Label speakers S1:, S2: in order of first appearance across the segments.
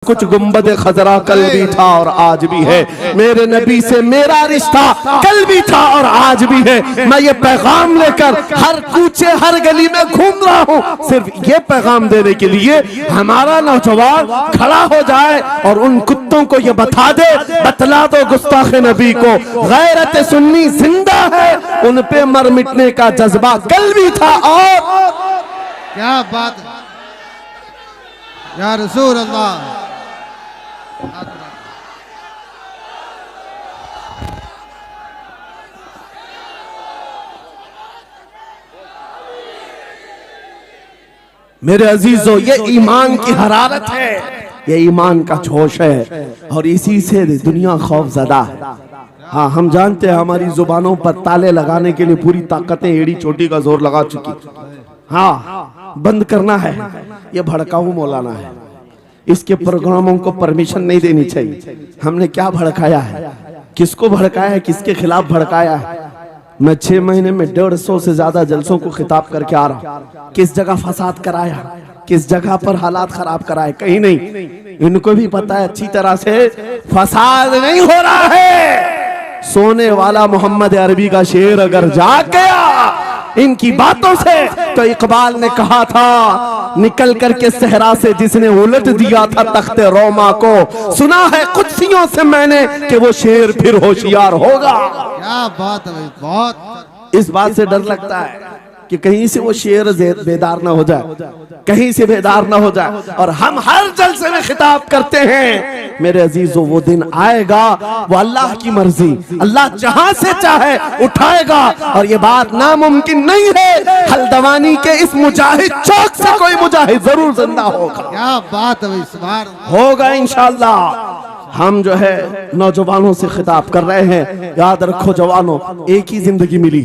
S1: कुछ गुंबद खजरा कल भी था और आज भी है। मेरे नबी से मेरा रिश्ता कल भी था और आज भी है। मैं ये पैगाम लेकर हर कूचे हर गली में घूम रहा हूँ, सिर्फ ये पैगाम देने के लिए हमारा नौजवान खड़ा हो जाए और उन कुत्तों को ये बता दे, बतला दो गुस्ताख नबी को, गैरत सुन्नी जिंदा है, उन पे मर मिटने का जज्बा कल भी था। और
S2: क्या बात है या रसूल अल्लाह।
S1: मेरे अजीजों, ये ईमान की हरारत है, ये ईमान का जोश है और इसी से दुनिया खौफजदा है। हाँ, हम जानते हैं हमारी जुबानों पर ताले लगाने के लिए पूरी ताकतें एड़ी चोटी का जोर लगा चुकी। हाँ, बंद करना है, ये भड़काऊ मौलाना है, इसके प्रोग्रामों को परमिशन नहीं देनी चाहिए। हमने क्या भड़काया है, किसको भड़काया है, किसके खिलाफ भड़काया है? मैं 6 महीने में 150 से ज्यादा जलसों को खिताब करके आ रहा हूँ। किस जगह फसाद कराया, किस जगह पर हालात खराब कराए, कहीं नहीं। इनको भी पता है अच्छी तरह से फसाद नहीं हो रहा है। सोने वाला मोहम्मद अरबी का शेर अगर जाग गया इनकी बातों से, तो इकबाल ने कहा था निकल करके सहरा से जिसने उलट दिया था तख्ते रोमा को, सुना है कुत्सियों से मैंने कि वो शेर फिर होशियार होगा।
S2: क्या बात है भाई, बहुत।
S1: इस बात से डर लगता है कि कहीं से वो शेर बेदार ना हो जाए, कहीं से बेदार ना हो जाए। और हम हर जलसे में खिताब करते हैं, मेरे अजीजों वो दिन आएगा, वो अल्लाह की मर्जी, अल्लाह जहां से चाहे उठाएगा। और ये बात नामुमकिन नहीं है, हल्द्वानी के इस मुजाहिद चौक से कोई मुजाहिद जरूर जिंदा होगा।
S2: क्या बात है भाई, सुभान
S1: होगा इंशाअल्लाह। हम जो है नौजवानों से खिताब कर रहे हैं, याद रखो जवानों, एक ही जिंदगी मिली,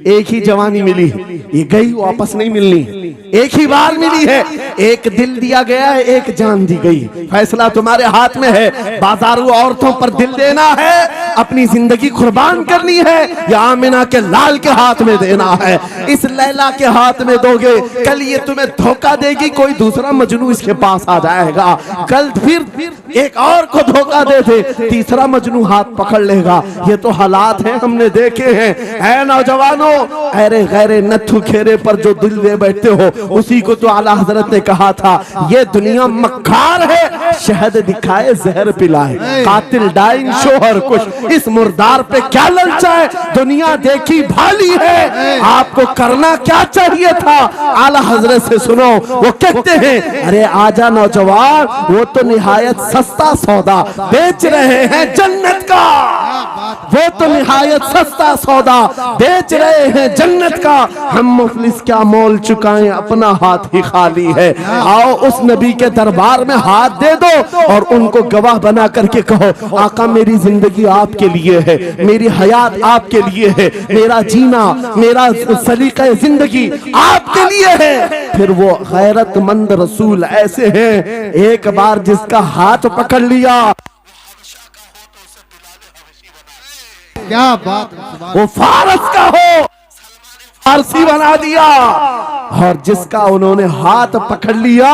S1: एक ही जवानी मिली, ये गई वापस नहीं मिलनी, एक ही बार मिली है। एक दिल दिया गया है, एक जान दी गई, फैसला तुम्हारे हाथ में है। बाजारू औरतों पर दिल देना है, अपनी जिंदगी कुर्बान करनी है, या आमिना के लाल के हाथ में देना है। इस लैला के हाथ में दोगे, कल ये तुम्हें धोखा देगी, कोई दूसरा मजनू इसके पास आ जाएगा, कल फिर एक और को धोखा दे दे, तीसरा मजनू हाथ पकड़ लेगा। ये तो हालात हैं, हमने देखे हैं। ऐ नौजवानों, अरे गैरे नथु खेरे पर जो दिल दे बैठते हो, उसी को तो आला हजरत ने कहा था, ये दुनिया मक्कार है, शहद दिखाए जहर पिलाए, कातिल डाइन शोहर कुछ, इस मुर्दार पे क्या ललचाए, दुनिया देखी भाली है, आपको करना क्या चाहिए था? आला हजरत से सुनो, वो कहते हैं, अरे आजा नौजवान, वो तो निहायत सस्ता सौदा बेच रहे हैं जन्नत का, वो तो निहायत सस्ता सौदा बेच रहे हैं जन्नत का, हम मुफलिस क्या मोल चुकाएं, अपना हाथ ही खाली है। आओ उस नबी के दरबार में हाथ दे दो और उनको गवाह बना करके कहो, आका मेरी जिंदगी आपके लिए है, मेरी हयात आपके लिए है, मेरा जीना, मेरा सलीका जिंदगी आपके लिए है। फिर वो गैरतमंद रसूल ऐसे हैं, एक बार जिसका हाथ पकड़ लिया,
S2: क्या बात है,
S1: वो फारस का हो फारसी बना दिया, और जिसका उन्होंने हाथ पकड़ लिया,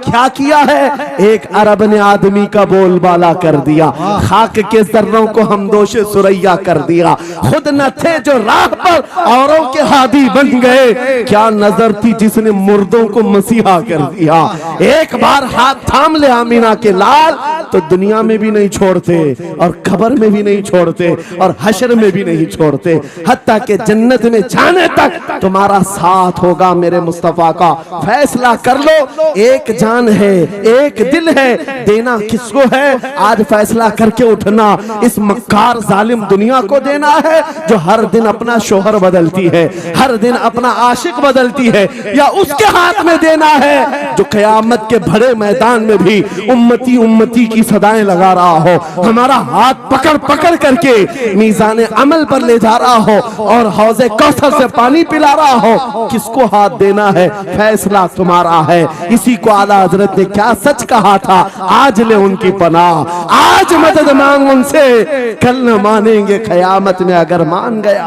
S1: क्या किया है, एक अरब ने आदमी का बोलबाला कर दिया, खाक के जर्रों को हमदोशे सुरैया कर दिया, खुद न थे जो राह पर औरों के हादी बन गए, क्या नजर थी जिसने मुर्दों को मसीहा कर दिया। एक बार हाथ थाम ले आमीना के लाल, तो दुनिया में भी नहीं छोड़ते और खबर में भी नहीं छोड़ते और हशर में भी नहीं छोड़ते, हत्ता के जन्नत में जाने तक तुम्हारा साथ होगा। मेरे मुस्तफा का फैसला कर लो, एक जान है, एक दिल है, देना किसको है? आज फैसला करके उठना, इस मक्कार जालिम दुनिया को देना है जो हर दिन अपना शोहर बदलती है, हर दिन अपना आशिक बदलती है, या उसके हाथ में देना है जो कयामत के बड़े मैदान में भी उम्मती उम्मती की सदाएं लगा रहा हो, हमारा हाथ पकड़ पकड़ करके मीज़ान अमल पर ले जा रहा हो और हौज़े कौसर से पानी पिला रहा हो। किसको हाथ देना है? फैसला तुम्हारा है। इसी को आला हजरत ने क्या सच कहा था, आज ले उनकी पनाह, आज मदद मांग उनसे, कल न मानेंगे कयामत में अगर मान गया।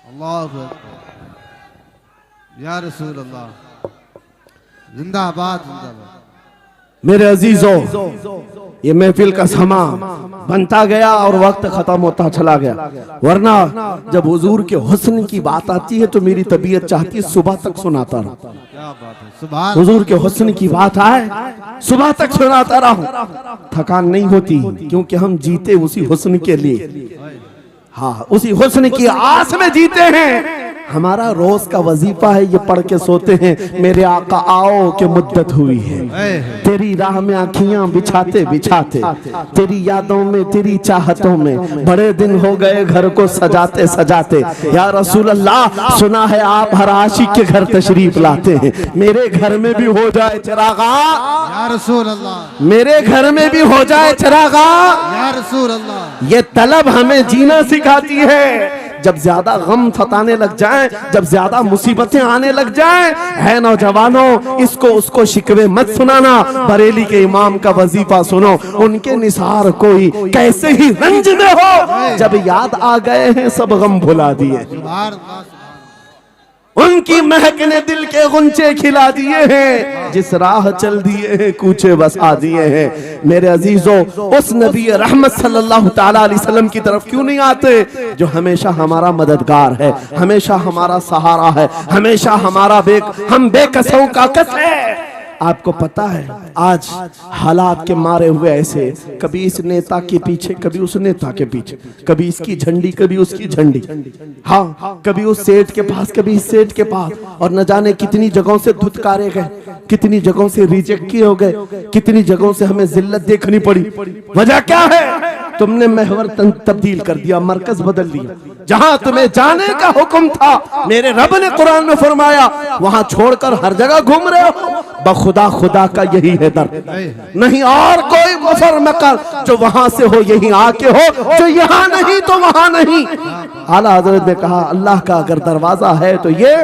S2: अल्लाह या रसूल अल्लाह, जिंदाबाद जिंदाबाद।
S1: मेरे अजीजों, ये महफिल का समा बनता गया और वक्त खत्म होता चला गया, वरना जब हुजूर के हुस्न की बात आती है तो मेरी तबीयत चाहती है सुबह तक सुनाता रहूं।
S2: क्या बात है, सुभान
S1: हुजूर के हुस्न की बात आए सुबह तक सुनाता रहूं, थकान नहीं होती, क्योंकि हम जीते उसी हुस्न के लिए, हाँ उसी हुस्न की आस में जीते हैं। हमारा रोज का वजीफा है, ये पढ़ के सोते हैं, मेरे आका आओ कि मुद्दत हुई है, तेरी राह में आँखियां बिछाते बिछाते, तेरी यादों में तेरी चाहतों में बड़े दिन हो गए घर को सजाते सजाते। या रसूल अल्लाह, सुना है आप हर आशिक के घर तशरीफ लाते हैं, मेरे घर में भी हो जाए चिरागा,
S2: या रसूल अल्लाह,
S1: मेरे घर में भी हो जाए चिरागा।
S2: या रसूल अल्लाह,
S1: ये तलब हमें जीना सिखाती है। जब ज्यादा गम सताने लग जाएं, जब ज्यादा मुसीबतें आने लग जाएं, है नौजवानों, इसको उसको शिकवे मत सुनाना, बरेली के इमाम का वजीफा सुनो, उनके निसार कोई कैसे ही रंज में हो, जब याद आ गए हैं सब गम भुला दिए,
S2: सुभान अल्लाह,
S1: उनकी महक ने दिल के गुंचे खिला दिए हैं, जिस राह चल दिए हैं कूचे बसा दिए हैं। मेरे अजीजों, उस नबी रहमत सल्लल्लाहु ताला अलैहि वसल्लम की तरफ क्यों नहीं आते जो हमेशा हमारा मददगार है, हमेशा हमारा सहारा है, हमेशा हमारा हम बेकसों का कस है। आपको पता है आज हालात के मारे हुए ऐसे, कभी इस नेता के पीछे, कभी उस नेता के पीछे, कभी इसकी झंडी कभी उसकी झंडी, हाँ कभी उस सेठ के पास कभी इस सेठ के पास, और न जाने कितनी जगहों से धुतकारे गए, कितनी जगहों से रिजेक्ट किए हो गए, कितनी जगहों से हमें जिल्लत देखनी पड़ी। वजह क्या है? तुमने महवर तब्दील कर दिया, मरकज बदल दिया। जहां तुम्हें जाने का हुक्म था, मेरे रब ने कुरान में फरमाया, वहां छोड़कर हर जगह घूम रहे हो। बखुदा खुदा का यही है दर, नहीं और कोई मुफर मकर, जो वहां से हो यही आके हो, जो यहाँ नहीं तो वहां नहीं। आला हजरत ने कहा, अल्लाह का अगर दरवाजा है तो ये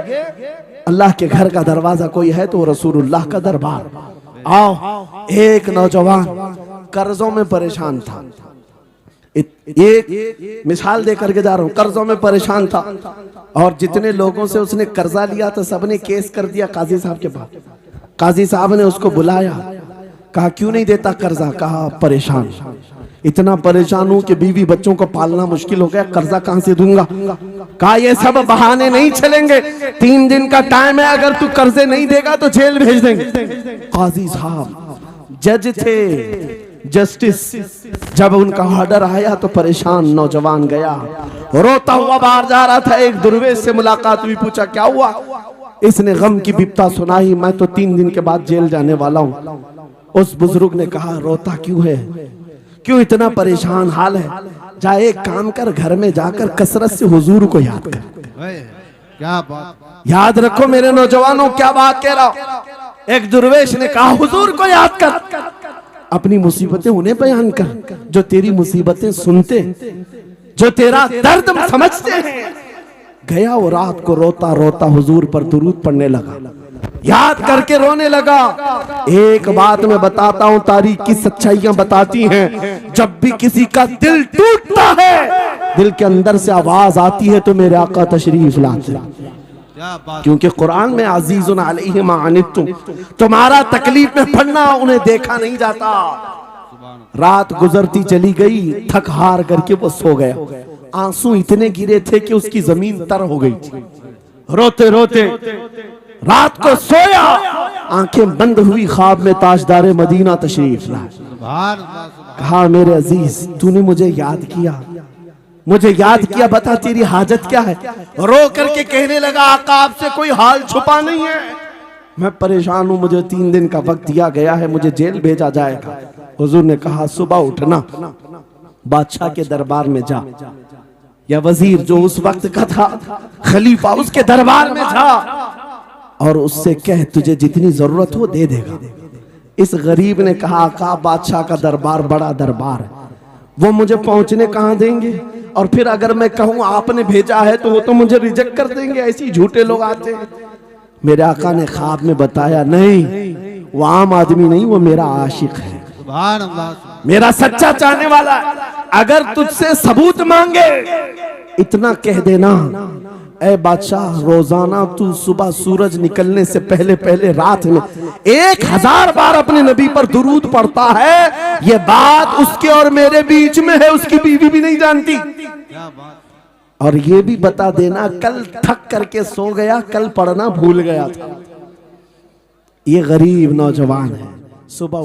S1: अल्लाह के घर का दरवाजा कोई है तो रसूलुल्लाह का दरबार। आओ, एक नौजवान कर्जों में परेशान था, एक मिसाल दे करके जा रहा हूं, कर्जों में परेशान था और जितने लोगों से उसने कर्जा लिया था सबने केस कर दिया काजी साहब के पास। काजी साहब ने उसको बुलाया, कहा क्यों नहीं देता कर्जा? कहा परेशान, इतना परेशान हूं कि बीवी बच्चों को पालना मुश्किल हो गया, कर्जा कहां से दूंगा? कहा ये सब बहाने नहीं चलेंगे, 3 दिन का टाइम है, अगर तू कर्जे नहीं देगा तो जेल भेज देंगे। काजी साहब जज थे, जस्टिस, जब उनका ऑर्डर आया तो परेशान नौजवान गया, रोता हुआ बाहर जा रहा था। एक दुर्वेश से मुलाकात हुई, पूछा क्या हुआ? इसने गम की बिपता सुनाई, मैं तो 3 दिन के बाद जेल जाने वाला हूं। उस बुजुर्ग ने कहा, रोता क्यों है, क्यों इतना परेशान हाल है? जा एक काम कर, घर में जाकर कसरत से हुजूर को याद कर।
S2: क्या बात,
S1: याद रखो मेरे नौजवानों, क्या बात कह रहा हूं। एक दुर्वेश ने कहा, हुजूर को याद कर, अपनी मुसीबतें उन्हें बयान कर जो तेरी मुसीबतें सुनते, जो तेरा दर्द समझते हैं। गया वो रात को रोता रोता हुजूर पर दुरूद पढ़ने लगा, याद करके रोने लगा। एक बात मैं बताता हूं, तारीख की सच्चाइयां बताती हैं, जब भी किसी का दिल टूटता है, दिल के अंदर से आवाज आती है तो मेरे आका तशरीफ लाते हैं। क्योंकि कुरान में अजीजुन अलैहि मा अनित्तुम, तुम्हारा तकलीफ में पड़ना उन्हें देखा नहीं जाता। रात गुजरती चली गई, थक हार करके वो सो गया। आंसू इतने गिरे थे कि उसकी जमीन तर हो गई थी। रोते रोते रात को सोया, आंखें बंद हुई, ख्वाब में ताजदारे मदीना तशरीफ लाए। कहा मेरे अजीज, तूने मुझे याद किया, मुझे याद किया, बता तेरी हाजत क्या है? रो करके कहने लगा, आका आपसे कोई हाल छुपा नहीं है, मैं परेशान हूं, मुझे 3 दिन का वक्त दिया गया है, मुझे जेल भेजा जाएगा। हुजूर ने कहा, सुबह उठना, बादशाह के दरबार में जा, या वजीर जो उस वक्त का था, खलीफा, उसके दरबार में जा और उससे कह तुझे जितनी जरूरत हो दे देगा। इस गरीब ने कहा, आका बादशाह का दरबार बड़ा दरबार है, वो मुझे पहुंचने कहां देंगे, और फिर अगर मैं कहूं आपने भेजा है तो वो तो मुझे रिजेक्ट कर देंगे, ऐसे झूठे लोग आते हैं। मेरे आका ने ख्वाब में बताया, नहीं वो आम आदमी नहीं, वो मेरा आशिक है, मेरा सच्चा चाहने वाला है। अगर तुझसे सबूत मांगे, इतना कह देना ए बादशाह, रोजाना तू सुबह सूरज निकलने से पहले पहले रात में 1000 बार अपने नबी पर दुरूद पढ़ता है। ये बात उसके और मेरे बीच में है, उसकी बीवी भी नहीं जानती।
S2: क्या बात।
S1: और ये भी बता देना, कल थक करके सो गया, कल पढ़ना भूल गया था। ये गरीब नौजवान है, सुबह